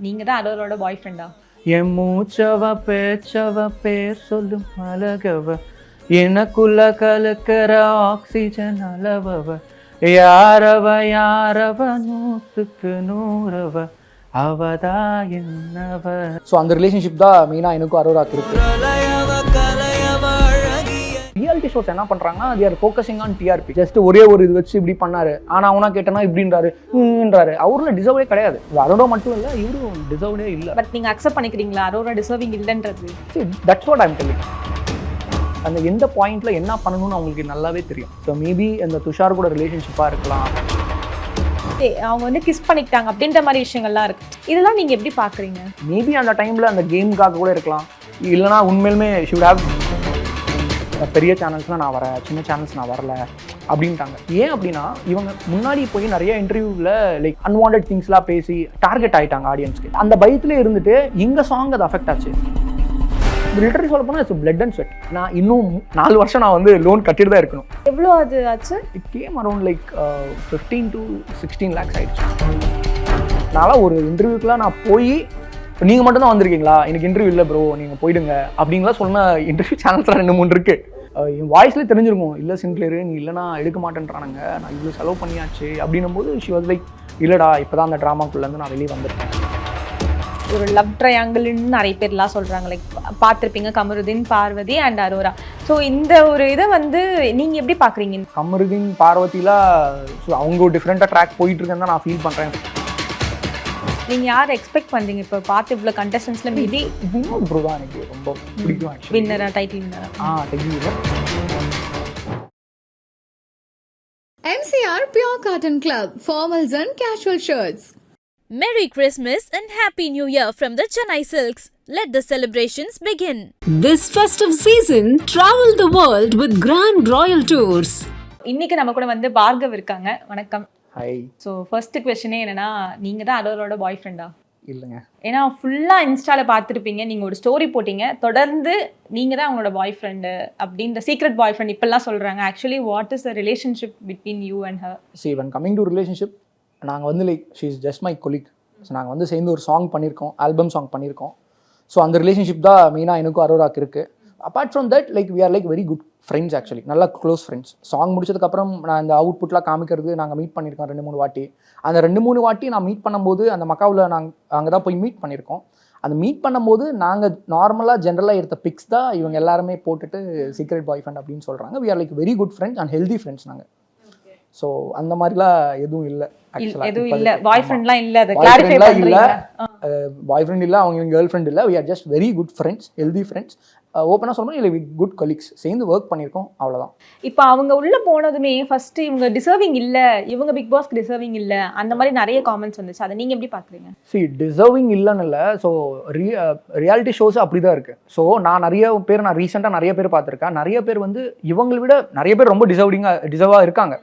நீங்க தான் அரோராவோட பாய் ஃப்ரெண்டா? என் மூச்சவ பேச்சவ பேர் சொல்லும் அழகவ எனக்குள்ள கலக்கிற ஆக்சிஜன் அளவவ யாரவ யாரவ 100க்கு 100 அவதா என்னவ. ஸோ அந்த ரிலேஷன்ஷிப் தான் மெயினாக எனக்கும் அரோராக்கு இருக்கு. ரியாலிட்டி ஷோஸ் என்ன பண்றாங்கன்னா they are focusing on TRP. Just ஒரே ஒரு இது வச்சு இப்படி பண்ணாரு, ஆனா அவனா கேட்டனா இப்படின்றாரு. அவர்ல டிசர்வே கிடையாது. அரோரா மட்டும் இல்ல, இவரும் டிசர்வ்டே இல்ல. பட் நீங்க அக்செப்ட் பண்ணிக்கிறீங்களா அரோரா டிசர்விங் இல்லன்றது? That's what I'm telling. அந்த எந்த பாயிண்ட்ல என்ன பண்ணணும்னு அவங்களுக்கு நல்லாவே தெரியும். ஸோ மேபி அந்த துஷார் கூட ரிலேஷன்ஷிப்பா இருக்கலாம், அவங்க வந்து கிஸ் பண்ணிக்கிட்டாங்க அப்படின்ற மாதிரி விஷயங்கள்லாம் இருக்கு. இதெல்லாம் நீங்க எப்படி பாக்குறீங்க? மேபி அந்த டைம்ல அந்த கேமுக்காக கூட இருக்கலாம், இல்லைனா உண்மையிலுமே ஷி வுட் ஹேவ் பெரிய சேனல்ஸ்லாம் நான் வரேன், சின்ன சேனல்ஸ் நான் வரல அப்படின்ட்டாங்க. ஏன் அப்படின்னா இவங்க முன்னாடி போய் நிறைய இன்டர்வியூவில் லைக் அன்வான்ட் திங்ஸ்லாம் பேசி டார்கெட் ஆகிட்டாங்க ஆடியன்ஸ்க்கு. அந்த பயத்தில் இருந்துட்டு எங்கள் சாங் அது அஃபெக்ட் ஆச்சு. லிட்டரலி சொல்ல போனால் இட்ஸ் பிளட் அண்ட் ஸ்வெட். நான் இன்னும் 4 வருஷம் நான் வந்து லோன் கட்டிட்டு தான் இருக்கணும். எவ்வளோ அது ஆச்சு? It came around like 15 to 16 lakhs ஆயிடுச்சு. அதனால் ஒரு இன்டர்வியூக்கெலாம் நான் போய் நீங்கள் மட்டும் தான் வந்திருக்கீங்களா, எனக்கு இன்டர்வியூ இல்லை ப்ரோ நீங்கள் போயிடுங்க அப்படின்லாம் சொன்ன இன்டர்வியூ சேனல்ஸ்லாம் 2-3 இருக்குது. என் வாய்ஸ்லேயே தெரிஞ்சிருக்கும், இல்லை சின்க்ளியர் நீ இல்லைனா எடுக்க மாட்டேன்றானுங்க, நான் இவ்வளோ செலவு பண்ணியாச்சு அப்படின்னும் போது ஷி வாஸ் லைக் இல்லைடா இப்போ தான் அந்த ட்ராமாக்குள்ளேருந்து நான் வெளியே வந்திருக்கேன். ஒரு லவ் ட்ரையாங்கிள்னு நிறைய பேர்லாம் சொல்கிறாங்க, லைக் பார்த்துருப்பீங்க கமருதீன், பார்வதி அண்ட் அரோரா. ஸோ இந்த ஒரு இதை வந்து நீங்கள் எப்படி பார்க்குறீங்க? கமருதீன் பார்வதிலாம் அவங்க டிஃப்ரெண்ட்டாக ட்ராக் போயிட்டுருக்கேன்னு தான் நான் ஃபீல் பண்ணுறேன். நீங்கள் யார் எக்ஸ்பெக்ட் பண்ணுறீங்க இப்போ பார்த்து இவ்வளோ கண்டஸ்டன்ஸில்? மேபி வினோத் ப்ரோ தான் எனக்கு ரொம்ப பிடிக்கும். வின்னரா, டைட்டில் வின்னரா? Title winner. MCR Pure Cotton Club, formals and casual shirts. Merry Christmas and Happy New Year from the Chennai Silks. Let the celebrations begin. This festive season, travel the world with Grand Royal Tours. இன்னைக்கு நம்ம கூட வந்து பார்கவ் இருக்காங்க. வணக்கம். High. So first கொஸ்டினே என்னன்னா, நீங்கள் தான் அரோராவோட பாய் ஃப்ரெண்டா? இல்லைங்க. ஏன்னா ஃபுல்லாக இன்ஸ்டாவில் பார்த்துருப்பீங்க, நீங்கள் ஒரு ஸ்டோரி போட்டிங்க, தொடர்ந்து நீங்கள் தான் அவங்களோட பாய் ஃப்ரெண்டு அப்படின்ற சீக்ரெட் பாய் ஃப்ரெண்ட் இப்பெல்லாம் சொல்கிறாங்க. Actually what is the relationship between you and her? So when coming to relationship, நாங்கள் வந்து like she is just my colleague. So நாங்கள் வந்து சேர்ந்து ஒரு சாங் பண்ணியிருக்கோம், ஆல்பம் சாங் பண்ணியிருக்கோம். ஸோ அந்த ரிலேஷன்ஷிப் தான் மெயினாக எனக்கும் அரோராக்கு இருக்குது. Apart from that like we are like very good friends. Actually நல்லா க்ளோஸ் ஃப்ரெண்ட்ஸ். சாங் முடிச்சதுக்கப்புறம் நான் இந்த அவுட்புட்லாம் காமிக்கிறது நாங்கள் மீட் பண்ணியிருக்கோம் 2-3 வாட்டி. அந்த 2-3 வாட்டி நான் மீட் பண்ணும்போது அந்த மக்காவில் அங்கே தான் போய் மீட் பண்ணியிருக்கோம். அந்த மீட் பண்ணும்போது நாங்கள் நார்மலாக ஜென்ரலாக எடுத்த பிக்ஸ் தான் இவங்க எல்லாருமே போட்டுட்டு சீக்ரெட் பாய் ஃப்ரெண்ட் அப்படின்னு சொல்கிறாங்க. We are like very good friends and healthy friends நாங்கள். ஸோ அந்த மாதிரிலாம் எதுவும் இல்லை. எதுவும் இல்லை, பாய் ஃப்ரெண்ட்லாம் இல்லை, அதை கிளாரிஃபை பண்ணுறீங்க? பாய் ஃப்ரெண்ட் இல்லை, அவங்க கேர்ள் ஃப்ரெண்ட் இல்லை. We are just very good friends, healthy friends. ஓப்பனாக சொல்லணும், இல்லை குட் கொலீக்ஸ், சேர்ந்து ஒர்க் பண்ணியிருக்கோம், அவ்வளோதான். இப்போ அவங்க உள்ளே போனதுமே ஃபஸ்ட்டு இவங்க டிசர்விங் இல்லை, இவங்க பிக் பாஸ்க்கு டிசர்விங் இல்லை, அந்த மாதிரி நிறைய காமெண்ட்ஸ் வந்துச்சு. அதை நீங்கள் எப்படி பார்க்குறீங்க? டிசர்விங் இல்லைன்னு இல்லை. ஸோ ரியாலிட்டி ஷோஸ் அப்படி தான் இருக்குது. ஸோ நான் ரீசெண்டாக நிறைய பேர் பார்த்துருக்கேன். நிறைய பேர் வந்து இவங்களை விட நிறைய பேர் ரொம்ப டிசர்வாக இருக்காங்க.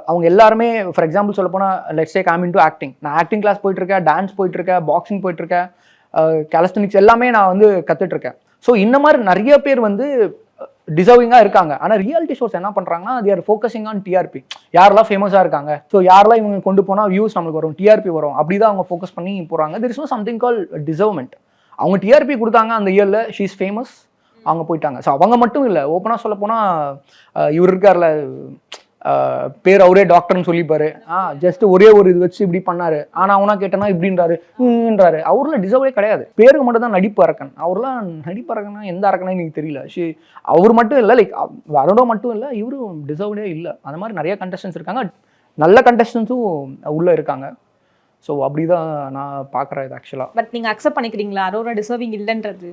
அவங்க எல்லாருமே ஃபார் எக்ஸாம்பிள் சொல்ல போனால் let's say come into acting. நான் ஆக்டிங் கிளாஸ் போயிட்டுருக்கேன், டான்ஸ் போயிட்டுருக்கேன், பாக்ஸிங் போயிட்டுருக்கேன், கேலஸ்டனிக்ஸ் எல்லாமே நான் வந்து கற்றுட்ருக்கேன். ஸோ இந்த மாதிரி நிறைய பேர் வந்து டிசர்விங்காக இருக்காங்க. ஆனால் ரியாலிட்டி ஷோஸ் என்ன பண்ணுறாங்கன்னா they are focusing on TRP. யாரெல்லாம் ஃபேமஸாக இருக்காங்க, ஸோ யாரெல்லாம் இவங்க கொண்டு போனால் வியூஸ் நம்மளுக்கு வரும், டிஆர்பி வரும், அப்படி தான் அவங்க ஃபோக்கஸ் பண்ணி போகிறாங்க. There is no something call deservement. அவங்க டிஆர்பி கொடுத்தாங்க அந்த இயரில், ஷீ இஸ் ஃபேமஸ், அவங்க போயிட்டாங்க. ஸோ அவங்க மட்டும் இல்லை, ஓப்பனாக சொல்ல போனால் இவர் இருக்கார்ல பேர் அவரே டாக்டர்னு சொல்லிப்பாரு, ஜஸ்ட் ஒரே ஒரு இது வச்சு இப்படி பண்ணாரு, ஆனால் அவனா கேட்டனா இப்படின்றாரு. அவர்லாம் டிசர்வே கிடையாது. பேருக்கு மட்டும் தான் நடிப்பு அரக்கன். அவர்லாம் நடிப்பு அரக்கனா எந்த அரக்கனா எனக்கு தெரியல. அவர் மட்டும் இல்லை, லைக் அரோரா மட்டும் இல்லை, இவரும் டிசர்வ்டே இல்லை. அந்த மாதிரி நிறைய கண்டஸ்டன்ஸ் இருக்காங்க, நல்ல கண்டஸ்டன்ஸும் உள்ளே இருக்காங்க. ஸோ அப்படிதான் நான் பார்க்குறேன் இது ஆக்சுவலாக. பட் நீங்கள் அக்செப்ட் பண்ணிக்கிறீங்களா அரோரா டிசர்விங் இல்லைன்றது?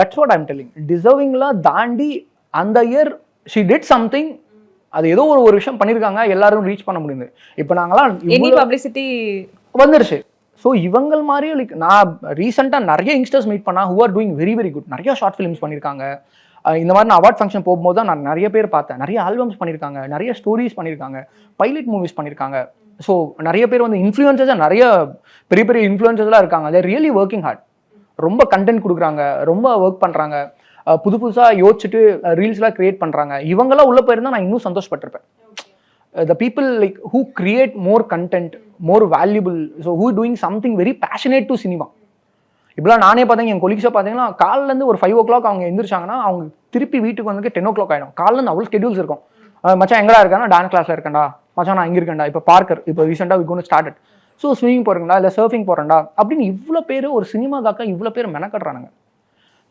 That's what I'm telling. டிசர்விங்லாம் தாண்டி அந்த இயர் ஷி டிட் சம்திங், அது ஏதோ ஒரு விஷயம் பண்ணியிருக்காங்க, எல்லாரும் ரீச் பண்ண முடியுது. இப்போ நாங்களாம் பப்ளிசிட்டி வந்துருச்சு. ஸோ இவங்க மாதிரியும் லைக் நான் ரீசெண்டாக நிறைய யங்ஸ்டர்ஸ் மீட் பண்ணா who are doing very very good. நிறைய ஷார்ட் ஃபிலிம்ஸ் பண்ணியிருக்காங்க. இந்த மாதிரி நான் அவார்ட் ஃபங்க்ஷன் போகும்போது தான் நான் நிறைய பேர் பார்த்தேன். நிறைய ஆல்பம்ஸ் பண்ணியிருக்காங்க, நிறைய ஸ்டோரிஸ் பண்ணியிருக்காங்க, பைலட் மூவிஸ் பண்ணியிருக்காங்க. ஸோ நிறைய பேர் வந்து இன்ஃப்ளூயன்சர்ஸாக நிறைய பெரிய பெரிய இன்ஃப்ளூயன்சர்ஸ்லாம் இருக்காங்க. தேர் ரியலி ஒர்க்கிங் ஹார்ட். ரொம்ப கண்டென்ட் கொடுக்குறாங்க, ரொம்ப ஒர்க் பண்ணுறாங்க, புதுசாக யோசிச்சுட்டு ரீல்ஸ்லாம் கிரியேட் பண்ணுறாங்க. இவங்கெல்லாம் உள்ளே போயிருந்தால் நான் இன்னும் சந்தோஷப்பட்டிருப்பேன். the people like who create more content, more valuable, so who doing something very passionate to cinema. இப்போலாம் நானே பார்த்தீங்க என் கொலிக்ஸை பார்த்தீங்கன்னா காலிலேருந்து ஒரு 5 o'clock அவங்க எந்திரிச்சாங்கன்னா அவங்க திருப்பி வீட்டுக்கு வந்து 10 o'clock ஆகிடும். காலிலேருந்து அவ்வளோ ஸ்கெடியூல்ஸ் இருக்கும். மச்சான் எங்கடா இருக்கானா, டான்ஸ் கிளாஸில் இருக்கேன்டா, மச்சான் நான் இங்கே இருக்கேன்டா, இப்போ பார்க்கர் இப்போ ரீசெண்டாக விகோன்னு ஸ்டார்டட், ஸோ ஸ்விமிங் போகிறேன்டா இல்லை சர்ஃபிங் போகிறேன்டா அப்படின்னு இவ்வளோ பேர் ஒரு சினிமாக்காக இவ்வளோ பேர் மெனக்கட்டுறானுங்க.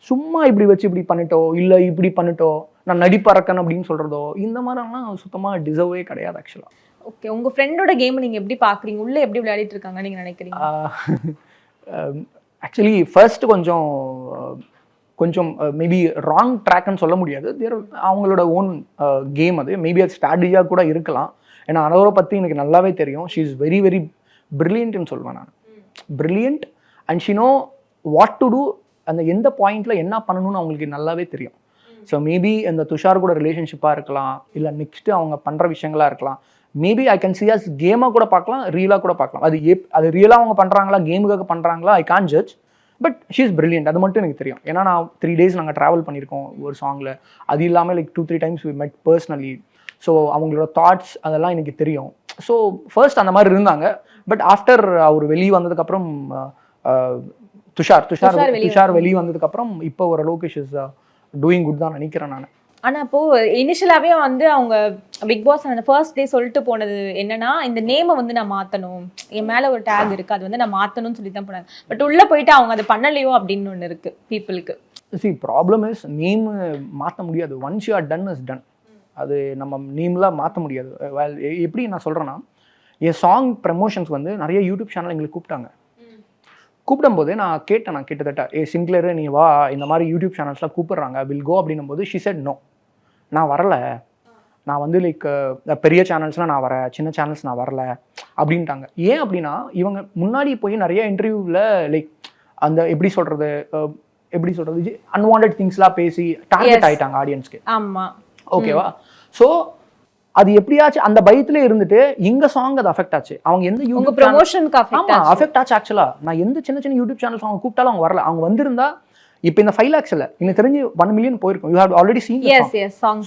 சும்மா இப்படி வச்சு இப்படி பண்ணிட்டோ இல்லை இப்படி பண்ணிட்டோ நான் நடிப்பறக்கன் அப்படின்னு சொல்கிறதோ இந்த மாதிரிலாம் சுத்தமாக டிசர்வே கிடையாது ஆக்சுவலாக. ஓகே, உங்கள் ஃப்ரெண்டோட கேமை நீங்கள் எப்படி பார்க்குறீங்க? உள்ளே எப்படி விளையாடிட்டு இருக்காங்க நீங்கள் நினைக்கிறீங்க? ஆக்சுவலி ஃபர்ஸ்ட் கொஞ்சம் மேபி ராங் ட்ராக்னு சொல்ல முடியாது. அவங்களோட ஓன் கேம் அது. மேபி அது ஸ்ட்ராட்டஜியாக கூட இருக்கலாம். ஏன்னா அரோரா பற்றி எனக்கு நல்லாவே தெரியும். ஷீ இஸ் வெரி வெரி பிரில்லியன்ட்னு சொல்லுவேன் நான். Brilliant and she know what to do. அந்த எந்த பாயிண்டில் என்ன பண்ணணும்னு அவங்களுக்கு நல்லாவே தெரியும். ஸோ மேபி அந்த துஷார் கூட ரிலேஷன்ஷிப்பாக இருக்கலாம், இல்லை நெக்ஸ்ட்டு அவங்க பண்ணுற விஷயங்களாக இருக்கலாம். Maybe I can see as கேமாக கூட பார்க்கலாம், ரியலாக கூட பார்க்கலாம். அது ரியலாக அவங்க பண்ணுறாங்களா கேமுக்காக பண்ணுறாங்களா I can't judge. But she is brilliant, அது மட்டும் எனக்கு தெரியும். ஏன்னா நான் 3 days நாங்கள் ட்ராவல் பண்ணியிருக்கோம் ஒரு சாங்கில். அது இல்லாமல் like 2-3 times we met personally. So அவங்களோட தாட்ஸ் அதெல்லாம் எனக்கு தெரியும். ஸோ ஃபர்ஸ்ட் அந்த மாதிரி இருந்தாங்க. பட் ஆஃப்டர் அவர் வெளியே வந்ததுக்கப்புறம் துஷார் வெளியே வந்ததுக்கப்புறம் இப்போ ஓரளவுக்கு ஷீ இஸ் டூயிங் குட் தான் நினைக்கிறேன் நான். ஆனால் இப்போது இனிஷியலாகவே வந்து அவங்க பிக் பாஸ் அந்த ஃபர்ஸ்ட் டே சொல்லிட்டு போனது என்னன்னா, இந்த நேமை வந்து நான் மாற்றணும், என் மேலே ஒரு டேக் இருக்குது, அது வந்து நான் மாற்றணும்னு சொல்லி தான் போனாங்க. பட் உள்ளே போயிட்டு அவங்க அதை பண்ணலையோ அப்படின்னு ஒன்று இருக்குது பீப்புளுக்கு. சி ப்ராப்ளம் இஸ் நேம் மாற்ற முடியாது. Once you are done is done. அது நம்ம நேம்லாம் மாற்ற முடியாது. எப்படி நான் சொல்கிறேன்னா, என் சாங் ப்ரமோஷன்ஸ் வந்து நிறைய யூடியூப் சேனல் எங்களுக்கு கூப்பிட்டாங்க. கூப்பிடும்போது நான் கேட்டேன், கிட்டத்தட்ட சிங்க்லரு நீ வா, இந்த மாதிரி யூடியூப் சேனல்ஸ்லாம் கூப்பிட்றாங்க, வில் கோ அப்படின்னும் போது ஷி செட் நோ, நான் வரலை, நான் வந்து லைக் பெரிய சேனல்ஸ்லாம் நான் வரேன், சின்ன சேனல்ஸ் நான் வரல அப்படின்ட்டாங்க. ஏன் அப்படின்னா இவங்க முன்னாடி போய் நிறைய இன்டர்வியூவில் லைக் அந்த எப்படி சொல்கிறது அன்வான்ட் திங்ஸ்லாம் பேசி டார்கெட் ஆகிட்டாங்க ஆடியன்ஸ்க்கு. ஆமாம், ஓகேவா? ஸோ அது எப்படியாச்சும் அந்த பயத்திலே இருந்துட்டு எங்க சாங் அது அஃபெக்ட் ஆச்சு. அவங்க எந்த யூடியூப் ப்ரமோஷனுக்கு அஃபெக்ட் ஆச்சு. ஆக்சுவலா நான் எந்த சின்ன யூடியூப் சேனல்ஸ் அவங்க கூப்பிட்டாலும் அவங்க வரல. அவங்க வந்திருந்தா இப்போ இந்த 5 lakhs இல்ல, எனக்கு தெரிஞ்சு 1 million போயிருக்கும். You have already scene song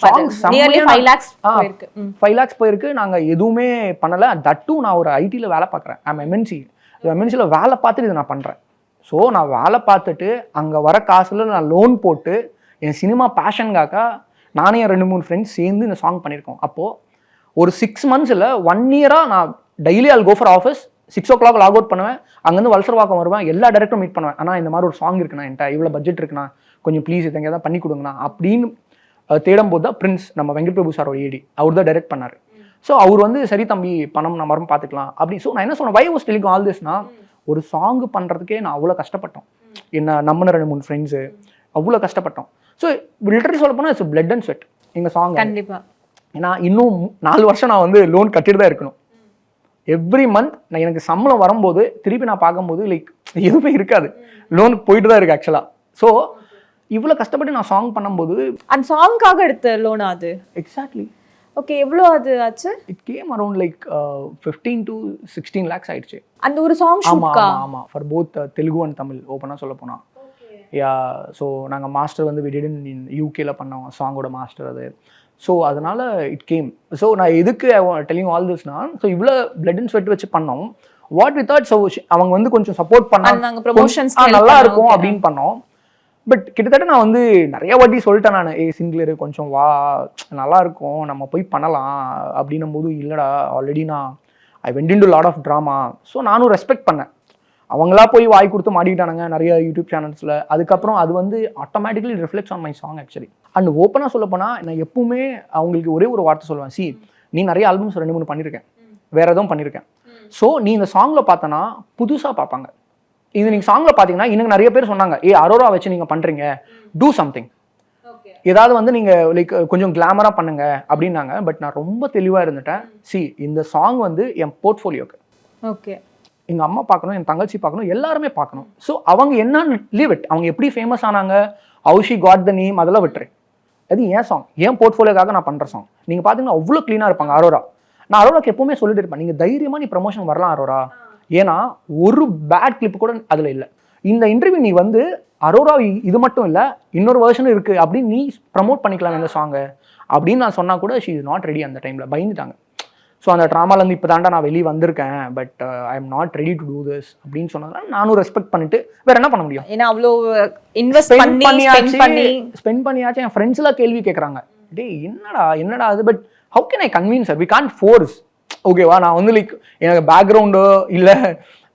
nearly 5 lakhs போயிருக்கு. 5 lakhs போயிருக்கு. நாங்க எதுவுமே பண்ணல. தட்டு நான் ஒரு ஐடில வேலை பார்க்குறேன். எம்என்சியில் வேலை பார்த்துட்டு இதை நான் பண்றேன். ஸோ நான் வேலை பார்த்துட்டு அங்க வர காசுல நான் லோன் போட்டு என் சினிமா பேஷனுக்காக நானே 2-3 ஃப்ரெண்ட்ஸ் சேர்ந்து இந்த சாங் பண்ணியிருக்கோம். அப்போது ஒரு 6 months இல்லை 1 year நான் daily all go for office, 6 o'clock log out பண்ணுவேன், அங்கேருந்து வல்சர்வாக்கம் வருவேன், எல்லா டேரக்டரும் மீட் பண்ணுவேன். ஆனால் இந்த மாதிரி ஒரு சாங் இருக்குண்ணா, என்கிட்ட இவ்வளோ பட்ஜெட் இருக்குண்ணா, கொஞ்சம் ப்ளீஸ் இதை எங்கேயாவது பண்ணி கொடுங்கண்ணா அப்படின்னு தேடும்போது தான் பிரின்ஸ் நம்ம வெங்கட் பிரபு சாரோட ஏடி அவர் தான் டைரக்ட் பண்ணார். ஸோ அவர் வந்து சரி தம்பி பணம் நம்ம மரம் பார்த்துக்கலாம் அப்படின்னு. ஸோ நான் என்ன சொன்னேன், why was telling all Thisna, ஒரு சாங் பண்ணுறதுக்கே நான் அவ்வளோ கஷ்டப்பட்டோம். என்ன நம்பின 2-3 ஃப்ரெண்ட்ஸு அவ்வளோ கஷ்டப்பட்டோம். ஸோ லிட்டரலி சொல்ல போனால் இட்ஸ் பிளட் அண்ட் ஸ்வெட் எங்கள் சாங். கண்டிப்பாக. ஏன்னா இன்னும் 4 வருஷம் நான் வந்து லோன் கட்டிட்டு தான் இருக்கணும். எவ்ரி மந்த் நான் எனக்கு சம்பளம் வரும்போது திருப்பி நான் பார்க்கும்போது லைக் எதுவுமே இருக்காது, லோனுக்கு போயிட்டு தான் இருக்கு ஆக்சுவலாக. ஸோ இவ்வளோ கஷ்டப்பட்டு நான் சாங் பண்ணும்போது அந்த சாங்காக எடுத்த லோனா அது? எக்ஸாக்ட்லி. ஓகே, எவ்வளோ அது ஆச்சு? It came around like 15 to 16 lakhs ஆயிடுச்சு அந்த ஒரு சாங் ஷூட்கா? ஆமாம், for both Telugu and Tamil. ஓப்பனாக சொல்ல போனால் யா. ஸோ நாங்கள் மாஸ்டர் வந்து we did in யூகேல பண்ணோம் சாங்கோட மாஸ்டர் அது. ஸோ அதனால இட் கேம். ஸோ நான் எதுக்கு டெல்லிங் ஆல் திஸ்னா, ஸோ இவ்வளோ பிளட் அண்ட் ஸ்வெட் வச்சு பண்ணோம். வாட் வி தாட், ஸோ அவங்க வந்து கொஞ்சம் சப்போர்ட் பண்ணாங்க, நல்லா இருக்கும் அப்படின்னு பண்ணோம். பட் கிட்டத்தட்ட நான் வந்து நிறைய வாட்டி சொல்லிட்டேன் நான், சிங்கிளரு கொஞ்சம் வா, நல்லா இருக்கும் நம்ம போய் பண்ணலாம் அப்படின்னும் போது, இல்லைடா ஆல்ரெடி நான் I went in to lot of drama. So நானும் ரெஸ்பெக்ட் பண்ணேன். அவங்களா போய் வாய் கொடுத்து மாட்டிக்கிட்டானுங்க நிறைய யூடியூப் சேனல்ஸில். அதுக்கப்புறம் அது வந்து automatically reflects on my song actually. And ஓப்பனாக சொல்ல போனால் நான் எப்பவுமே அவங்களுக்கு ஒரே ஒரு வார்த்தை சொல்லுவேன், சி நீ நிறைய ஆல்பம்ஸ் 2-3 பண்ணியிருக்கேன், வேற எதுவும் பண்ணியிருக்கேன். ஸோ நீ இந்த சாங்கில் பார்த்தனா புதுசாக பார்ப்பாங்க. இது நீங்கள் சாங்கில் பார்த்தீங்கன்னா இன்னும் நிறைய பேர் சொன்னாங்க, அரோரா வச்சு நீங்கள் பண்ணுறீங்க, டூ சம்திங், ஏதாவது வந்து நீங்கள் லைக் கொஞ்சம் கிளாமராக பண்ணுங்க அப்படின்னாங்க. பட் நான் ரொம்ப தெளிவாக இருந்துட்டேன், சி இந்த சாங் வந்து என் போர்ட்ஃபோலியோக்கு. ஓகே, எங்கள் அம்மா பார்க்கணும், என் தங்கச்சி பார்க்கணும், எல்லாருமே பார்க்கணும். ஸோ அவங்க என்னன்னு லீவ் இட், அவங்க எப்படி ஃபேமஸ் ஆனாங்க, how she got the name, அதெல்லாம் விட்டுரு. அது ஏன் சாங், ஏன் போர்ட்ஃபோலியோக்காக நான் பண்ணுற சாங். நீங்கள் பார்த்தீங்கன்னா அவ்வளோ க்ளீனாக இருப்பாங்க அரோரா. நான் அரோராக்கு எப்பவுமே சொல்லிட்டு இருப்பேன், நீங்கள் தைரியமாக நீ ப்ரமோஷன் வரலாம் அரோரா, ஏன்னா ஒரு பேட் கிளிப் கூட அதில் இல்லை. இந்த இன்டர்வியூ நீ வந்து அரோரா இது மட்டும் இல்லை இன்னொரு வெர்ஷனும் இருக்குது அப்படின்னு நீ ப்ரமோட் பண்ணிக்கலாம் இந்த சாங்கை அப்படின்னு நான் சொன்னால் கூட ஷி இஸ் நாட் ரெடி. அந்த டைமில் பயந்துட்டாங்க. ஸோ அந்த ட்ராமாலேருந்து இப்போ தாண்டா நான் வெளியே வந்திருக்கேன், but I am not ready to do this அப்படின்னு சொன்னதுனால நானும் ரெஸ்பெக்ட் பண்ணிட்டு வேற என்ன பண்ண முடியும். ஏன்னா அவ்வளோ இன்வெஸ்ட் பண்ணி ஸ்பெண்ட் பண்ணியாச்சு. என் ஃப்ரெண்ட்ஸ் எல்லாம் கேள்வி கேட்குறாங்க, டேய் என்னடா அது, but how can I convince we can't force. ஓகேவா, நான் வந்து லைக் எனக்கு பேக்ரவுண்டோ இல்லை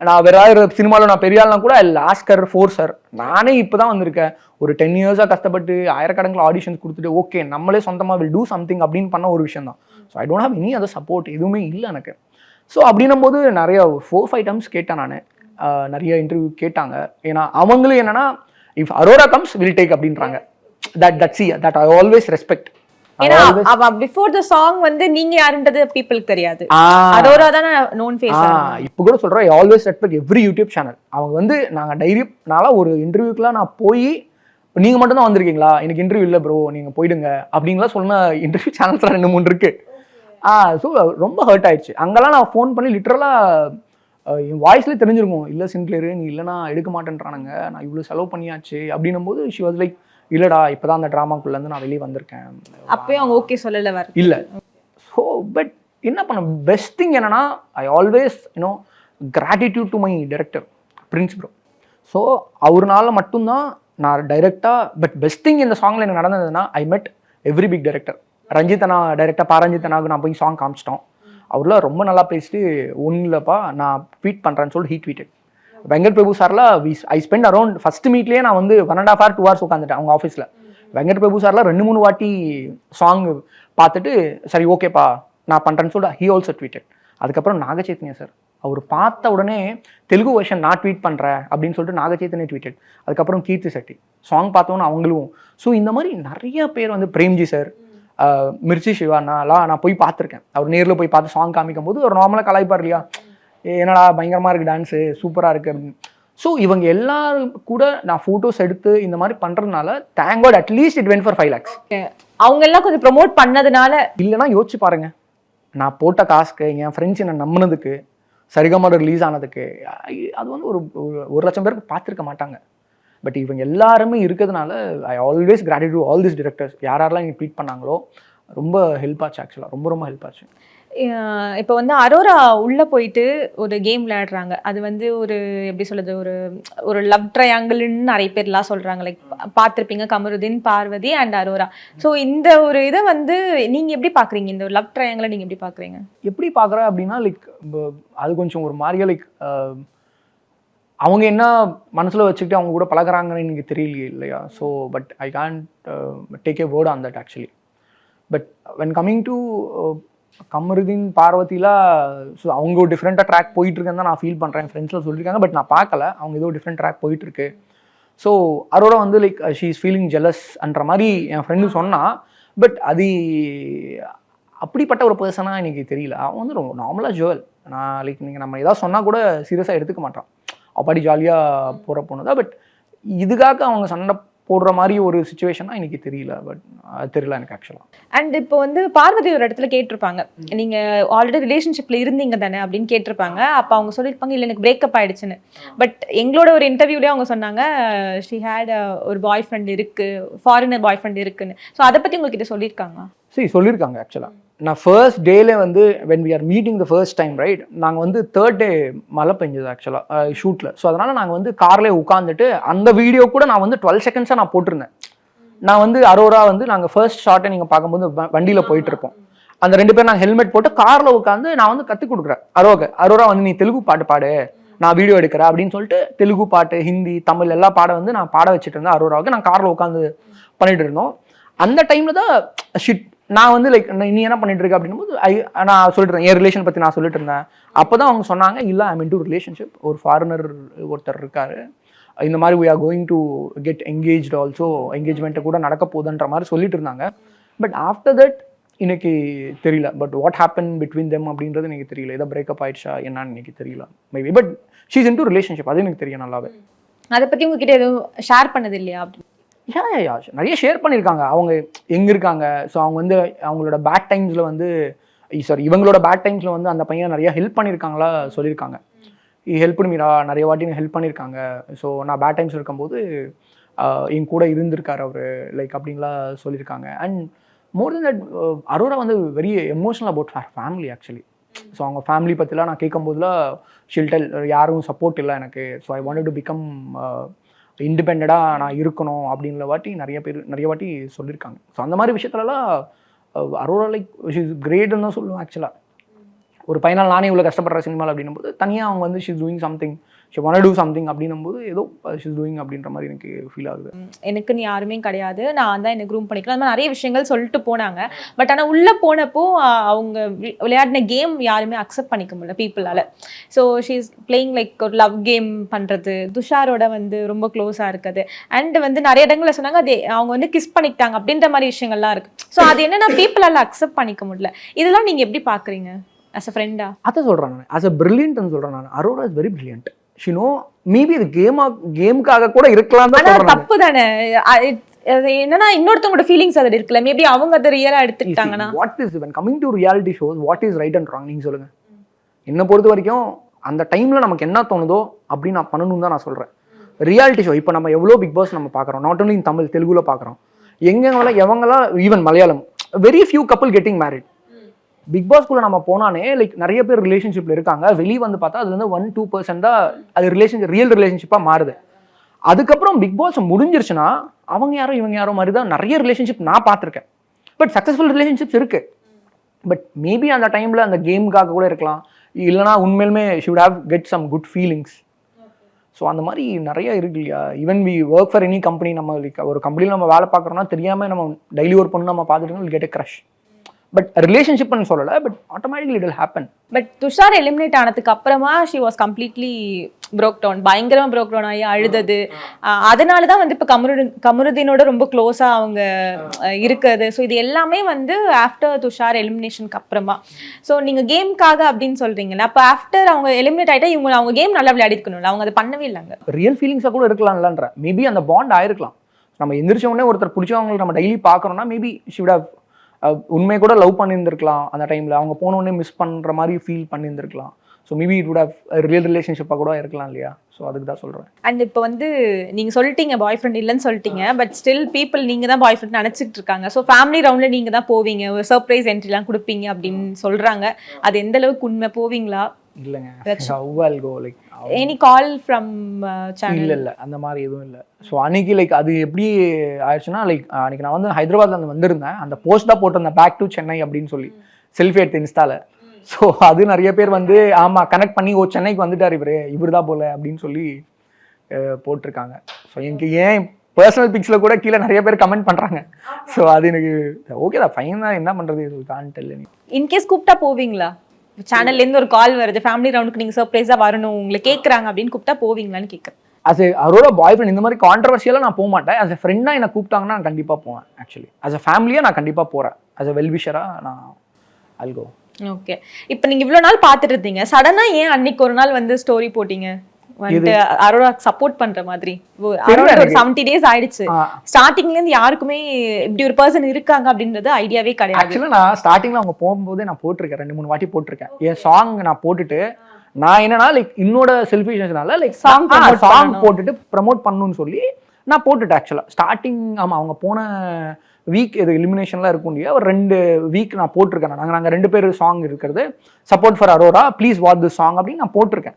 நான் வேற ஏதாவது சினிமாவில் நான் பெரிய ஆள்னா கூட லாஸ்கர் ஃபோர்ஸர். நானே இப்போ தான் வந்திருக்கேன், ஒரு 10 years கஷ்டப்பட்டு ஆயிரக்கணக்கில் ஆடிஷன்ஸ் கொடுத்துட்டு ஓகே நம்மளே சொந்தமாக வில் டூ சம்திங் அப்படின்னு பண்ண ஒரு விஷயம் தான். So I don't have any other support, எதுவுமே இல்லை எனக்கு. ஸோ அப்படின்னும் போது நிறைய 4-5 times கேட்டேன் நான், நிறைய இன்டர்வியூ கேட்டாங்க. ஏன்னா அவங்களும் என்னன்னா if Aurora comes will take அப்படின்றாங்க. That I always respect. ஏன்னா அவ பிஃபோர் தி சாங் வந்து நீங்க யாருன்றது பீப்பிளுக்கு தெரியாது, அரோரா தான நோன் ஃபேஸ். இப்போ கூட சொல்றேன், ஐ always respect every YouTube channel. அவங்க வந்து நாங்க டைரினால ஒரு இன்டர்வியூக்குலாம் நான் போய் நீங்க மட்டும் தான் வந்திருக்கீங்களா, எனக்கு இன்டர்வியூ இல்லை ப்ரோ நீங்க போயிடுங்க அப்படின்லாம் சொன்ன இன்டர்வியூ சேனல்ஸ்லாம் 2-3 இருக்கு. ஸோ ரொம்ப ஹர்ட் ஆயிடுச்சு. அங்கெல்லாம் நான் ஃபோன் பண்ணி லிட்டரலா என் வாய்ஸ்லேயே தெரிஞ்சிருக்கும், இல்லை சின்க்ளியர் நீ இல்லைனா எடுக்க மாட்டேன்றானுங்க, நான் இவ்வளோ செலவு பண்ணியாச்சு அப்படின்னும் போது ஷி வாஸ் லைக் இல்லடா இப்போதான் அந்த ட்ராமாக்குள்ளேருந்து நான் வெளியே வந்திருக்கேன். அப்பயும் அவங்க ஓகே சொல்லலை வர இல்லை. ஸோ பட் என்ன பண்ண பெஸ்ட் திங் என்னன்னா I always gratitude to my director Prince bro. So அவர்னால மட்டும்தான் நான் டைரக்டாக. பட் பெஸ்ட் திங் இந்த சாங்கில் எனக்கு நடந்ததுன்னா ஐ மெட் எவ்ரி பிக் டைரக்டர். ரஞ்சித்தனா டைரக்டர் பாரஞ்சித்தனாவுக்கு நான் போய் சாங் காமிச்சிட்டோம். அவர்லாம் ரொம்ப நல்லா பேசிட்டு ஒன்றும் இல்லைப்பா நான் ட்வீட் பண்ணுறேன்னு சொல்லி ஹீ ட்வீட்டட். வெங்கட் பிரபு சார்லாம் ஐ ஸ்பெண்ட் அரௌண்ட் ஃபர்ஸ்ட் மீட்லேயே நான் வந்து 1.5 hour 2 hours உட்காந்துட்டேன் அவங்க ஆஃபீஸில். வெங்கட் பிரபு சார்லாம் 2-3 வாட்டி சாங் பார்த்துட்டு சரி ஓகேப்பா நான் பண்ணுறேன்னு சொல்லி ஹீ ஆல்சோ ட்வீட்டட். அதுக்கப்புறம் நாகச்சைத்தன்யா சார் அவர் பார்த்த உடனே தெலுங்கு வெர்ஷன் நான் ட்வீட் பண்ணுறேன் அப்படின்னு சொல்லிட்டு நாகச்சைத்தன்யா ட்வீட்டட். அதுக்கப்புறம் கீர்த்தி செட்டி சாங் பார்த்தோன்னு அவங்களும். ஸோ இந்த மாதிரி நிறைய பேர் வந்து பிரேம்ஜி சார், மிர்ச்சி சிவானாலாம் நான் போய் பார்த்துருக்கேன். அவர் நேரில் போய் பார்த்து சாங் காமிக்கும் போது ஒரு நார்மலாக கலாய்ப்பார் இல்லையா, என்னடா பயங்கரமாக இருக்குது டான்ஸு சூப்பராக இருக்குது அப்படின்னு. ஸோ இவங்க எல்லாரும் கூட நான் ஃபோட்டோஸ் எடுத்து இந்த மாதிரி பண்ணுறதுனால thank God at least it went for 5 lakhs. அவங்க எல்லாம் கொஞ்சம் ப்ரொமோட் பண்ணதுனால. இல்லைனா யோசிச்சு பாருங்க, நான் போட்ட காசுக்கு என் ஃப்ரெண்ட்ஸ் என்ன நம்பினதுக்கு சரிகமாட ரிலீஸ் ஆனதுக்கு அது வந்து ஒரு 1,00,000 பேருக்கு பார்த்துருக்க மாட்டாங்க. பட் இவங்க எல்லாருமே இருக்கிறதுனால ஐ always gratitude all this directors. யாரெல்லாம் இங்கே ட்வீட் பண்ணாங்களோ ரொம்ப ஹெல்ப் ஆச்சு. ஆக்சுவலாக ரொம்ப ஹெல்ப் ஆச்சு. இப்போ வந்து அரோரா உள்ள போயிட்டு ஒரு கேம் விளையாடுறாங்க. அது வந்து ஒரு எப்படி சொல்றது, ஒரு லவ் ட்ரையாங்கிள்னு நிறைய பேர்லாம் சொல்றாங்க. லைக் பார்த்துருப்பீங்க கமருதீன், பார்வதி அண்ட் அரோரா. ஸோ இந்த ஒரு இதை வந்து நீங்க எப்படி பாக்குறீங்க, இந்த லவ் ட்ரையாங்கிளை நீங்க எப்படி பாக்குறீங்க? எப்படி பாக்குறேன் அப்படின்னா லைக் அது கொஞ்சம் ஒரு மாதிரியா லைக் அவங்க என்ன மனசுல வச்சுக்கிட்டு அவங்க கூட பழகுறாங்கன்னு எனக்கு தெரியலையே இல்லையா. So but I can't take a word on that actually. But when coming to Kamaruddin பார்வதிலாம் ஸோ அவங்க ஒரு டிஃப்ரெண்ட்டாக ட்ராக் போயிட்டுருக்குன்னு தான் நான் ஃபீல் பண்ணுறேன். ஃப்ரெண்ட்ஸில் சொல்லியிருக்காங்க பட் நான் பார்க்கல, அவங்க ஏதோ டிஃப்ரெண்ட் ட்ராக் போயிட்டுருக்கு. ஸோ அதோட வந்து லைக் ஷீ இஸ் ஃபீலிங் ஜெலஸ்ன்ற மாதிரி என் ஃப்ரெண்டு சொன்னான். பட் அது அப்படிப்பட்ட ஒரு பர்சனாக எனக்கு தெரியல. அவன் வந்து ரொம்ப நார்மலாக ஜுவல். நான் லைக் நீங்கள் நம்ம ஏதாவது சொன்னால் கூட சீரியஸாக எடுத்துக்க மாட்டான், அப்பாடி ஜாலியாக போகிற பொண்ணு தான். பட் இதுக்காக அவங்க சண்டை போடுற மாதிரி ஒரு சிச்சுவேஷனா எனக்கு தெரியல. பட் தெரியல எனக்கு ஆக்சுவலாக. அண்ட் இப்போ வந்து பார்வதி ஒரு இடத்துல கேட்டிருப்பாங்க, நீங்க ஆல்ரெடி ரிலேஷன்ஷிப்ல இருந்தீங்க தானே அப்படின்னு கேட்டிருப்பாங்க. அப்போ அவங்க சொல்லியிருப்பாங்க இல்லை எனக்கு பிரேக்கப் ஆயிடுச்சுன்னு. பட் எங்களோட ஒரு இன்டர்வியூலேயே அவங்க சொன்னாங்க ஷி ஹேட் ஒரு பாய் ஃப்ரெண்ட் இருக்கு, ஃபாரினர் பாய் ஃப்ரெண்ட் இருக்குன்னு. ஸோ அதை பற்றி உங்ககிட்ட சொல்லியிருக்காங்க? சரி சொல்லியிருக்காங்க. ஆக்சுவலாக நான் ஃபர்ஸ்ட் டேல வந்து when we are meeting the first time right, நாங்கள் வந்து 3rd day மழை பெஞ்சது ஆக்சுவலாக ஷூட்டில். ஸோ அதனால் நாங்கள் வந்து கார்லேயே உட்காந்துட்டு அந்த வீடியோ கூட நான் வந்து 12 seconds நான் போட்டிருந்தேன். நான் வந்து அரோரா வந்து நாங்கள் ஃபர்ஸ்ட் ஷார்ட்டை நீங்கள் பார்க்கும்போது வண்டியில் போயிட்டு இருப்போம். அந்த 2 பேர் நாங்கள் ஹெல்மெட் போட்டு காரில் உட்காந்து நான் வந்து கற்றுக் கொடுக்குறேன் அரோரா வந்து நீ தெலுங்கு பாட்டு பாடு நான் வீடியோ எடுக்கிறேன் அப்படின்னு சொல்லிட்டு தெலுங்கு பாட்டு ஹிந்தி தமிழ் எல்லா பாடம் வந்து நான் பாட வச்சுட்டு இருந்தேன். அரோராவுக்கு நான் காரில் உட்காந்து பண்ணிட்டு இருந்தோம். அந்த டைமில் தான் ஷிட் நான் வந்து லைக் நீ என்ன பண்ணிட்டு இருக்க அப்படின்னும் போது நான் சொல்லிட்டு இருந்தேன் என் ரிலேஷன் பற்றி நான் சொல்லிட்டு இருந்தேன். அப்போ தான் அவங்க சொன்னாங்க இல்லை ஐ மீன் டு ரிலேஷன்ஷிப், ஒரு ஃபாரினர் ஒருத்தர் இருக்காரு, இந்த மாதிரி we are going to get engaged also, என்கேஜ்மெண்ட்டை கூட நடக்க போகுதுன்ற மாதிரி சொல்லிட்டு இருந்தாங்க. பட் ஆஃப்டர் தட் எனக்கு தெரியல. But what happen between them அப்படின்றது எனக்கு தெரியல. ஏதோ பிரேக்கப் ஆயிடுச்சா என்னன்னு எனக்கு தெரியல maybe. But she is in to relationship, அது எனக்கு தெரியும் நல்லாவே. அதை பற்றி உங்ககிட்ட எதுவும் ஷேர் பண்ணது இல்லையா? அப்படி நிறைய ஷேர் பண்ணியிருக்காங்க அவங்க எங்கே இருக்காங்க. ஸோ அவங்க வந்து அவங்களோட பேட் டைம்ஸில் வந்து இவங்களோட பேட் டைம்ஸில் வந்து அந்த பையன் நிறைய ஹெல்ப் பண்ணியிருக்காங்களா சொல்லியிருக்காங்க. ஹெல்ப் பண்ணிடா நிறைய வாட்டி ஹெல்ப் பண்ணியிருக்காங்க. ஸோ நான் பேட் டைம்ஸ் இருக்கும்போது என் கூட இருந்திருக்காரு அவர் லைக் அப்படின்லாம் சொல்லியிருக்காங்க. And more then that Aurora வந்து very emotional about her family actually. So அவங்க ஃபேமிலி பற்றிலாம் நான் கேட்கும்போதுலாம் ஷில் டெல் யாரும் சப்போர்ட் இல்லை எனக்கு. So I wanted to become இண்டிபெண்டடாக நான் இருக்கணும் அப்படின்ற வாட்டி நிறைய வாட்டி சொல்லியிருக்காங்க. ஸோ அந்த மாதிரி விஷயத்துலலாம் அரோரா லைக் ஷீஸ் கிரேட்னு தான் சொல்லுவேன் ஆக்சுவலாக. ஒரு பையனால் நானே இவ்வளோ கஷ்டப்படுற சினிமாவில் அப்படின்னும் போது தனியாக அவங்க வந்து she's doing something, she want do something அப்படின்னும் போது ஏதோ ஷீஸ் டூயிங் அப்படின்ற மாதிரி எனக்கு ஃபீல் ஆகுது. எனக்குன்னு யாருமே கிடையாது, நான் தான் என்ன க்ரூம் பண்ணிக்கலாம், அந்த மாதிரி நிறைய விஷயங்கள் சொல்லிட்டு போனாங்க. பட் ஆனால் உள்ளே போனப்போ அவங்க விளையாடின கேம் யாருமே அக்செப்ட் பண்ணிக்க முடியல பீப்புளால். So she is playing like ஒரு லவ் கேம் பண்ணுறது, துஷாரோட வந்து ரொம்ப க்ளோஸாக இருக்குது. அண்ட் வந்து நிறைய இடங்களில் சொன்னாங்க அது அவங்க வந்து கிஸ் பண்ணிக்கிட்டாங்க அப்படின்ற மாதிரி விஷயங்கள்லாம் இருக்குது. ஸோ அது என்னென்னா பீப்புளால் அக்செப்ட் பண்ணிக்க முடியல. இதெல்லாம் நீங்கள் எப்படி பார்க்குறீங்க as a friend-ஆ? அதை சொல்கிறேன் நான், as a brilliant-னு சொல்கிறேன் நான். Aurora is very brilliant. She know maybe இது கேமுக்காக கூட இருக்கலாம் தான் சொல்கிறேன். தப்பு தானே அது என்னன்னா இன்னொருத்தவங்களோட ஃபீலிங்ஸ் அதில் இருக்குல்ல, மேபி அவங்க அதை ரியலாக எடுத்துக்கிட்டாங்கன்னா. What is when coming to reality shows what is right and wrong நீங்கள் சொல்லுங்கள். என்னை பொறுத்த வரைக்கும் அந்த டைமில் நமக்கு என்ன தோணுதோ அப்படி நான் பண்ணணும்னு தான் நான் சொல்கிறேன். ரியாலிட்டி ஷோ இப்போ நம்ம எவ்வளோ பிக் பாஸ் நம்ம பார்க்குறோம், நாட் ஓன்லி இன் தமிழ், தெலுங்குல பார்க்குறோம். எவங்கெல்லாம் even Malayalam, very few couple getting married. Bigg பாஸ்குள்ளே நம்ம போனானே லைக் நிறைய பேர் ரிலேஷன்ஷிப்பில் இருக்காங்க, வெளியே வந்து பார்த்தா அதுலேருந்து 1-2% தான் அது ரியல் ரிலேஷன்ஷிப்பாக மாறுது. அதுக்கப்புறம் பிக் பாஸ் முடிஞ்சிருச்சுன்னா அவங்க யாரோ இவங்க யாரோ மாதிரி தான் நிறைய ரிலேஷன்ஷிப் நான் பார்த்துருக்கேன். பட் சக்ஸஸ்ஃபுல் ரிலேஷன்ஷிப்ஸ் இருக்கு. பட் மேபி அந்த டைமில் அந்த கேமுக்காக கூட இருக்கலாம், இல்லைனா உண்மையிலுமே should have get some good feelings. So அந்த மாதிரி நிறைய இருக்கு இல்லையா. Even we work for any company, நம்ம லைக் ஒரு கம்பெனியில் நம்ம வேலை பார்க்குறோம்னா தெரியாமல் நம்ம டெய்லி ஒர்க் பண்ணி நம்ம பார்த்துட்டு கெட் எ க்ரஷ். பட் ரிலேஷன்ஷிப்னு சொல்லலை, but automatically it will happen. But Tushar eliminate ஆனதுக்கு அப்புறமா she was completely broke down, பயங்கரமாக ப்ரோக் டவுன் ஆகி அழுதது. அதனால தான் வந்து இப்போ கமருதீனோட ரொம்ப க்ளோஸாக அவங்க இருக்குது. ஸோ இது எல்லாமே வந்து ஆஃப்டர் துஷார் எலிமினேஷனுக்கு அப்புறமா. ஸோ நீங்கள் கேம்காக அப்படின்னு சொல்கிறீங்களா, அப்போ ஆஃப்டர் அவங்க எலிமினேட் ஆகிட்டா அவங்க கேம் நல்லா விளையாடிக்கணும்ல, அவங்க அதை பண்ணவே இல்லைங்க. ரியல் ஃபீலிங்ஸாக கூட இருக்கலாம்லன்ற மேபி அந்த பாண்ட் ஆயிருக்கலாம். நம்ம எந்திரிச்ச உடனே ஒருத்தர் பிடிச்சவங்களை நம்ம டெய்லி பார்க்குறோம்னா மேபி ஷி வுட் ஹேவ் உண்மையை கூட லவ் பண்ணியிருந்திருக்கலாம். அந்த டைமில் அவங்க போனோடனே மிஸ் பண்ணுற மாதிரி ஃபீல் பண்ணியிருந்திருக்கலாம். So maybe it would have real ரிலேஷன்ஷிப்பாக கூட இருக்கலாம் இல்லையா. ஸோ அதுக்கு தான் சொல்கிறேன். அண்ட் இப்போ வந்து நீங்கள் சொல்லிட்டீங்க பாய் ஃப்ரெண்ட் இல்லைன்னு சொல்லிட்டீங்க, பட் ஸ்டில் பீப்புள் நீங்கள் தான் பாய் ஃப்ரெண்ட் நினச்சிட்டு இருக்காங்க. ஸோ ஃபேமிலி ரவுண்டில் நீங்கள் தான் போவீங்க, ஒரு சர்ப்ரைஸ் என்ட்ரிலாம் கொடுப்பீங்க அப்படின்னு சொல்கிறாங்க. அது எந்த அளவுக்கு உண்மை, போவீங்களா? இல்லைங்க, like any call from channel? இல்லை அந்த மாதிரி எதுவும் இல்லை. ஸோ அன்னைக்கு லைக் அது எப்படி ஆயிடுச்சுன்னா லைக் அன்னைக்கு நான் வந்து ஹைதராபாத்ல வந்திருந்தேன். அந்த போஸ்ட் தான் போட்டிருந்தேன் பேக் டு சென்னை அப்படின்னு சொல்லி செல்ஃபி எடுத்து இன்ஸ்டால. ஸோ அது நிறைய பேர் வந்து ஆமாம் கனெக்ட் பண்ணி சென்னைக்கு வந்துட்டார் இவர் தான் போல அப்படின்னு சொல்லி போட்டிருக்காங்க. ஸோ எனக்கு ஏன் பர்சனல் பிக்ஸில் கூட கீழே நிறைய பேர் கமெண்ட் பண்ணுறாங்க. ஸோ அது எனக்கு ஓகே தான், ஃபைன் தான், என்ன பண்ணுறது, இது கான்ட் இல்லை. இன்கேஸ் கூப்பிட்டா போவீங்களா? சேனல்லேருந்து ஒரு கால் வருது, ஃபேமிலி ரவுண்டுக்கு நீங்கள் சர்ப்ரைஸாக வரணும் உங்களை கேட்குறாங்க அப்படின்னு கூப்பிட்டா போவீங்களான்னு கேட்குறேன். அஸ் அவரோட பாய் ஃப்ரெண்ட் இந்த மாதிரி கான்ட்ரவர்ஷியலாக நான் போக மாட்டேன். அஸ் அ ஃப்ரெண்டாக என்னை கூப்பிட்டாங்கன்னா நான் கண்டிப்பாக போவேன். ஆக்சுவலி அஸ் அ ஃபேமிலியாக நான் கண்டிப்பாக போகிறேன். அஸ் அ வெல்விஷராக நான் I'll go. ஓகே, இப்போ நீங்கள் இவ்வளோ நாள் பார்த்துட்டு இருந்தீங்க, சடனாக ஏன் அன்னைக்கு ஒரு நாள் வந்து ஸ்டோரி போட்டீங்க வந்து அரோரா சப்போர்ட் பண்ற மாதிரி? அரௌண்ட் ஒரு 70 டேஸ் ஆயிடுச்சு. ஸ்டார்டிங்ல இருந்து யாருக்குமே இப்படி ஒரு பர்சன் இருக்காங்க அப்படின்றது ஐடியாவே கிடையாது. ஆக்சுவலா நான் ஸ்டார்டிங்ல அவங்க போகும்போதே நான் போட்டிருக்கேன், 2-3 வாட்டி போட்டிருக்கேன். என் சாங் நான் போட்டுட்டு நான் என்னன்னா லைக் என்னோட செல்ஃபிஷ்னால லைக் சாங் போட்டுட்டு ப்ரமோட் பண்ணணும்னு சொல்லி நான் போட்டுட்டேன். ஆக்சுவலா ஸ்டார்டிங் ஆமா அவங்க போன வீக் இது எலிமினேஷன்லாம் இருக்கும் இல்லையா, ஒரு 2 வீக் நான் போட்டிருக்கேன். நாங்கள் 2 பேர் சாங் இருக்கிறது support for Arora please watch this song அப்படின்னு நான் போட்டிருக்கேன்.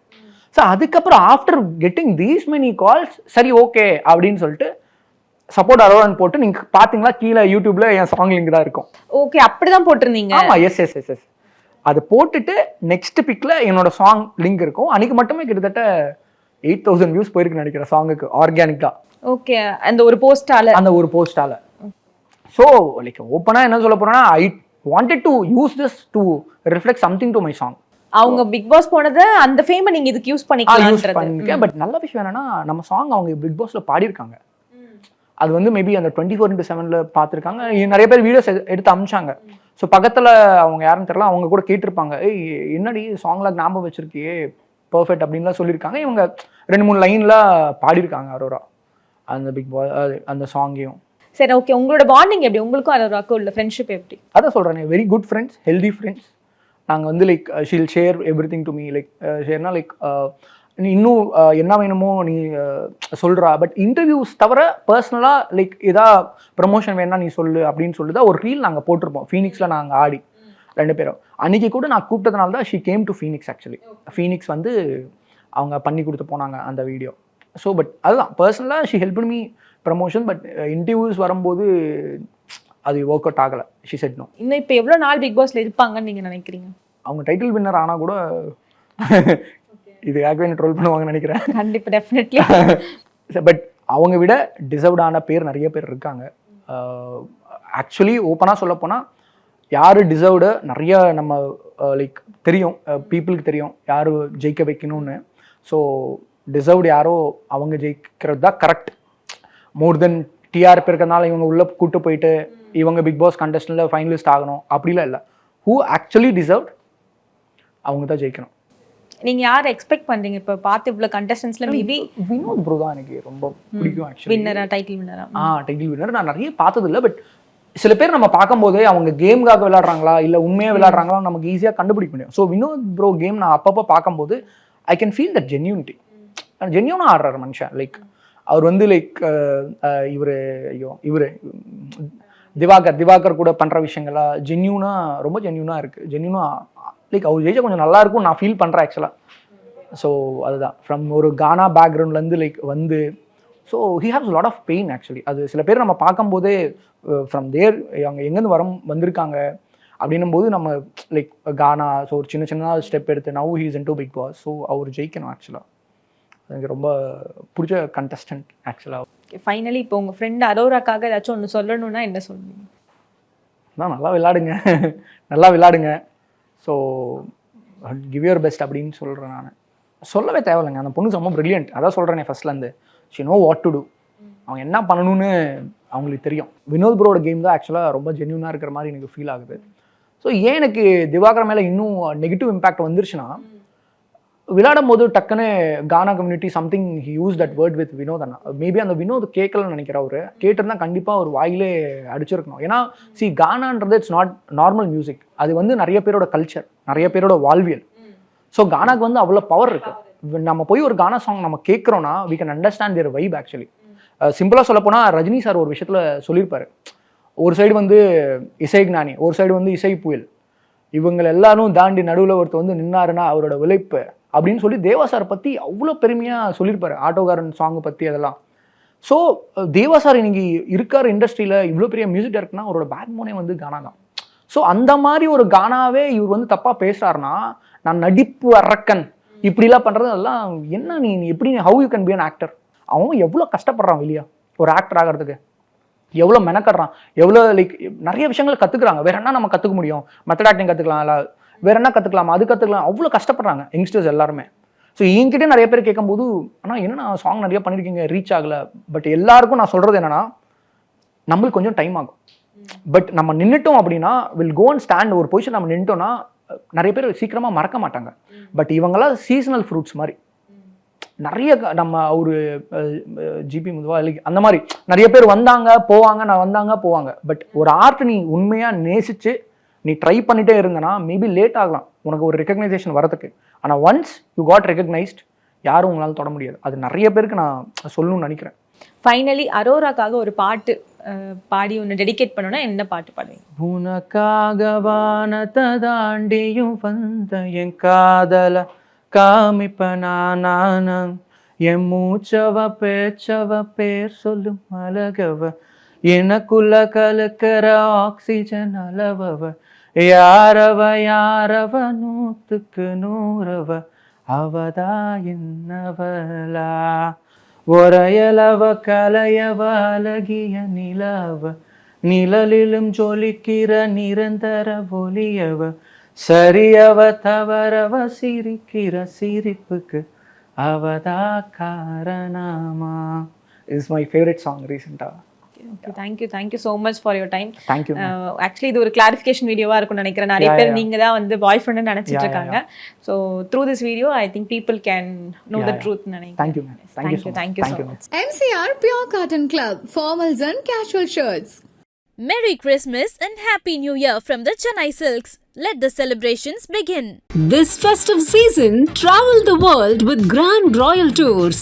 ஸோ அதுக்கப்புறம் after getting these many calls சரி ஓகே அப்படின்னு சொல்லிட்டு சப்போர்ட் அரோரான்னு போட்டு நீங்க பாத்தீங்களா கீழே யூடியூப்ல என் சாங் லிங்க் தான் இருக்கும். ஓகே, அப்படிதான் போட்டிருந்தீங்க? ஆமா, எஸ் எஸ் எஸ் எஸ். அது போட்டுட்டு நெக்ஸ்ட் பிக்ல என்னோட சாங் லிங்க் இருக்கும். அன்னைக்கு மட்டுமே கிட்டத்தட்ட 8000 வியூஸ் போயிருக்குன்னு நினைக்கிறேன் சாங்குக்கு ஆர்கானிக்கா. ஓகே, அந்த ஒரு போஸ்டால ஸோ லைக் ஓப்பனா என்ன சொல்ல போறேன்னா ஐ wanted to use this to reflect something to my song. அவங்க பிக் பாஸ் போனது அந்த ஃபேமை நீங்க இதுக்கு யூஸ் பண்ணிக்கலாம். பட் நல்ல விஷயம் என்னன்னா நம்ம சாங் அவங்க பிக் பாஸ்ல பாடியிருக்காங்க. அது வந்து மேபி அந்த 24/7ல பார்த்துருக்காங்க. நிறைய பேர் வீடியோஸ் எடுத்து அமிச்சாங்க. ஸோ பக்கத்தில் அவங்க யாருன்னு தெரியல, அவங்க கூட கேட்டிருப்பாங்க, ஏய் என்னடி சாங்ல ஞாபகம் வச்சிருக்கியே பர்ஃபெக்ட் அப்படின்லாம் சொல்லியிருக்காங்க. இவங்க 2-3 லைன்ல பாடியிருக்காங்க அரோரா அந்த பிக் பாஸ் அந்த சாங்கையும். சரி, ஓகே, உங்களோட பாண்டிங் எப்படி? உங்களுக்கும் அரோராக்கும் உள்ள ஃப்ரெண்ட்ஷிப் எப்படி? அதான் சொல்கிறேன், very good friends, healthy friends. நாங்கள் வந்து like she'll share everything to me. Like ஷேர்னா லைக் நீ இன்னும் என்ன வேணுமோ நீ சொல்கிறா. பட் இன்டர்வியூஸ் தவிர பர்சனலாக லைக் ஏதா ப்ரமோஷன் வேணா நீ சொல்லு அப்படின்னு சொல்லிதான் ஒரு ரீல் நாங்கள் போட்டிருப்போம் ஃபீனிக்ஸில் நாங்கள் ஆடி. 2 பேரும். அன்றைக்கி கூட நான் கூப்பிட்டதுனால தான் she came to Phoenix. Actually Phoenix வந்து அவங்க பண்ணி கொடுத்து போனாங்க அந்த வீடியோ. ஸோ பட் அதுதான் பர்சனலாக she help me promotion. But interviews வரும்போது அது ஒர்க் அவுட் ஆகலை. She said no. இன்னும் இப்போ எவ்வளோ நாள் பிக் பாஸ்ல இருப்பாங்கன்னு நீங்கள் நினைக்கிறீங்க? அவங்க டைட்டில் வின்னர் ஆனால் கூட இதுக்காகவே என்ன ட்ரோல் பண்ணுவாங்கன்னு நினைக்கிறேன். கண்டிப்பாக டெஃபினெட்லி. பட் அவங்க விட டிசர்வ்டான பேர் நிறைய பேர் இருக்காங்க. ஆக்சுவலி ஓப்பனாக சொல்லப்போனால் யார் டிசர்வ்டு நிறைய நம்ம லைக் தெரியும், பீப்புளுக்கு தெரியும் யார் ஜெயிக்க வைக்கணும்னு. ஸோ டிசர்வ்டு யாரோ அவங்க ஜெயிக்கிறது தான் கரெக்ட். மோர் தென் டிஆர்பி இருக்கிறதுனால இவங்க உள்ளே கூட்டு போயிட்டு இவங்க பிக் பாஸ் கண்டஸ்டன்ட்ல ஃபைனலிஸ்ட் ஆகணும் அப்படிலாம் இல்லை. ஹூ ஆக்சுவலி டிசர்வ்ட் அவங்க தான் ஜெயிக்கணும். நீங்கள் யார் எக்ஸ்பெக்ட் பண்ணுறீங்க இப்போ பார்த்து இவ்வளோ கண்டஸ்டன்ஸ்ல? மேபி வினோத் ப்ரோ தான் எனக்கு ரொம்ப பிடிக்கும் ஆக்சுவலி. வின்னரா, டைட்டில் வின்னரா? டைட்டில் வின்னர் நான் நிறைய பார்த்ததில்லை. பட் சில பேர் நம்ம பார்க்கும்போதே அவங்க கேமுக்காக விளையாடுறாங்களா இல்லை உண்மையாக விளையாடுறாங்களா நமக்கு ஈஸியாக கண்டுபிடிக்க முடியும். ஸோ வினோத் ப்ரோ கேம் நான் அப்பப்போ பார்க்கும்போது I can feel that genuinity. ஜென்யூனாக ஆடுறாரு மனுஷன். லைக் அவர் வந்து லைக் இவர் திவாகர் கூட பண்ணுற விஷயங்கள்லாம் ஜென்யூனாக ரொம்ப ஜென்யூனாக இருக்குது. ஜென்யூனாக லைக் அவர் ஜெயிச்சா கொஞ்சம் நல்லா இருக்கும் நான் ஃபீல் பண்ணுறேன் ஆக்சுவலாக. ஸோ அதுதான் ஃப்ரம் ஒரு கானா பேக்ரவுண்ட்லேருந்து லைக் வந்து so he haves lot of pain actually. அது சில பேர் நம்ம பார்க்கும்போதே ஃப்ரம் தேர் அவங்க எங்கேருந்து வந்திருக்காங்க அப்படின்னும் போது நம்ம லைக் கானா ஸோ ஒரு சின்ன ஸ்டெப் எடுத்து now he's into Bigg Boss. So அவர் ஜெயிக்கணும் ஆக்சுவலாக. எனக்கு ரொம்ப பிடிச்ச கண்டஸ்டன்ட் ஆக்சுவலாக. ஃபைனலி இப்போ உங்கள் ஃப்ரெண்ட் அரோராக்காக ஏதாச்சும் ஒன்று சொல்லணும்னா என்ன சொல்லுவீங்க? நான் நல்லா விளையாடுங்க ஸோ கிவ் யுவர் பெஸ்ட் அப்படின்னு சொல்கிறேன். நான் சொல்லவே தேவையில்லைங்க. அந்த பொண்ணு ரொம்ப ப்ரில்லியன்ட். அதான் சொல்கிறேனே ஃபர்ஸ்ட்லேருந்து. She know what to do. அவங்க என்ன பண்ணணும்னு அவங்களுக்கு தெரியும். வினோத் ப்ரோட கேம் தான் ஆக்சுவலாக ரொம்ப ஜென்யூனாக இருக்கிற மாதிரி எனக்கு ஃபீல் ஆகுது. ஸோ ஏன் எனக்கு திவாகர் மேலே இன்னும் நெகட்டிவ் இம்பேக்ட் வந்துருச்சுன்னா விளையாடும் போது டக்குன்னு gaana community something he use that word with Vinod அண்ணா. மேபி அந்த வினோத் கேட்கலன்னு நினைக்கிறேன். அவர் கேட்டிருந்தா கண்டிப்பாக ஒரு வாயிலே அடிச்சிருக்கணும். ஏன்னா கானான்றது இட்ஸ் நாட் நார்மல் மியூசிக். அது வந்து நிறைய பேரோட கல்ச்சர், நிறைய பேரோட வாழ்வியல். ஸோ கானாக்கு வந்து அவ்வளோ பவர் இருக்கு. நம்ம போய் ஒரு கானா சாங் நம்ம கேட்குறோன்னா we can understand their vibe actually. சிம்பிளாக சொல்லப்போனால் ரஜினி சார் ஒரு விஷயத்தில் சொல்லியிருப்பாரு. ஒரு சைடு வந்து இசை ஞானி, ஒரு சைடு வந்து இசை புயல். இவங்க எல்லாரும் தாண்டி நடுவில் ஒருத்தர் வந்து நின்னாருன்னா அவரோட விளைப்பு அப்படின்னு சொல்லி தேவா சார் பற்றி அவ்வளோ பெருமையாக சொல்லியிருப்பாரு. ஆட்டோகாரன் சாங்கை பற்றி அதெல்லாம். ஸோ தேவா சார் இன்னைக்கு இருக்கார் இண்டஸ்ட்ரியில் இவ்வளோ பெரிய மியூசிக் டைரக்டர்னா அவரோட பேக் போனே வந்து கானா தான். ஸோ அந்த மாதிரி ஒரு கானாவே இவர் வந்து தப்பாக பேசுகிறாருன்னா நான் நடிப்பு அரக்கன் இப்படிலாம் பண்ணுறது அதெல்லாம் என்ன நீ எப்படி how you can be an actor? அவன் எவ்வளோ கஷ்டப்படுறான் வெளியே ஒரு ஆக்டர் ஆகிறதுக்கு, எவ்வளோ மெனக்கடுறான், எவ்வளோ லைக் நிறைய விஷயங்கள் கற்றுக்குறாங்க. வேற என்ன நம்ம கற்றுக்க முடியும்? மெத்தட் ஆக்டிங் கற்றுக்கலாம், இல்லை வேற என்ன கற்றுக்கலாம், அது கற்றுக்கலாம். அவ்வளோ கஷ்டப்படுறாங்க யங்ஸ்டர்ஸ் எல்லாருமே. ஸோ என்கிட்ட நிறைய பேர் கேட்கும்போது ஆனால் என்னன்னா சாங் நிறைய பண்ணியிருக்கீங்க ரீச் ஆகலை. பட் எல்லாருக்கும் நான் சொல்கிறது என்னன்னா நம்மளுக்கு கொஞ்சம் டைம் ஆகும். பட் நம்ம நின்றுட்டோம் அப்படின்னா வில் கோ அண்ட் ஸ்டாண்ட். ஒரு பொசிஷன் நம்ம நின்றுட்டோம்னா நிறைய பேர் சீக்கிரமாக மறக்க மாட்டாங்க. பட் இவங்கெல்லாம் சீசனல் ஃப்ரூட்ஸ் மாதிரி. நிறைய நம்ம ஒரு ஜிபி முதுவா அந்த மாதிரி நிறைய பேர் வந்தாங்க போவாங்க. பட் ஒரு ஆர்ட் நீ உண்மையாக நேசிச்சு நீ ட்ரை பண்ணிட்டே இருந்தனா மேபி லேட் ஆகலாம் உனக்கு ஒரு ரெகக்னைசேஷன் வரதுக்கு. ஆனால் ஒன்ஸ் யூ காட் ரெகக்னைஸ்ட் யாரும் உங்களால் தொட முடியாது. அது நிறைய பேருக்கு நான் சொல்லணும்னு நினைக்கிறேன். ஃபைனலி அரோராக்காக ஒரு பாட்டு பாடி ஒன்று டெடிகேட் பண்ணோன்னா என்ன பாட்டு பாடுவீங்க? உனக்காக வானத்தை தாண்டியும் வந்த என் காதல காமிப்பனான என் மூச்சவ பேச்சவ பேர் சொல்லும் அழகவ எனக்குள்ள கலக்கிற ஆக்சிஜன் அளவவ யாரவ 100க்கு 100 அவதா என்னவலா ஒரையலவ கலையவ அழகிய நிலவ நிழலிலும் ஜொலிக்கிற நிரந்தர ஒளியவ சரியவ தவறவ சிரிக்கிற சிரிப்புக்கு அவதா காரணமா. இஸ் மை ஃபேவரட் சாங் ரீசெண்டாக. Thank you so much for your time. Thank you. Actually இது ஒரு கிளாரிஃபிகேஷன் வீடியோவா இருக்கும்னு நினைக்கிறேன். நிறைய பேர் நீங்க தான் வந்து பாய் ஃப்ரெண்ட் நினைச்சிட்டு இருக்காங்க. So through this video I think people can know the truth நினைக்கிறேன். Thank you so much. MCR Pure Cotton Club, formals and casual shirts. Merry Christmas and Happy New Year from the Chennai Silks. Let the celebrations begin. This festive season, travel the world with Grand Royal Tours.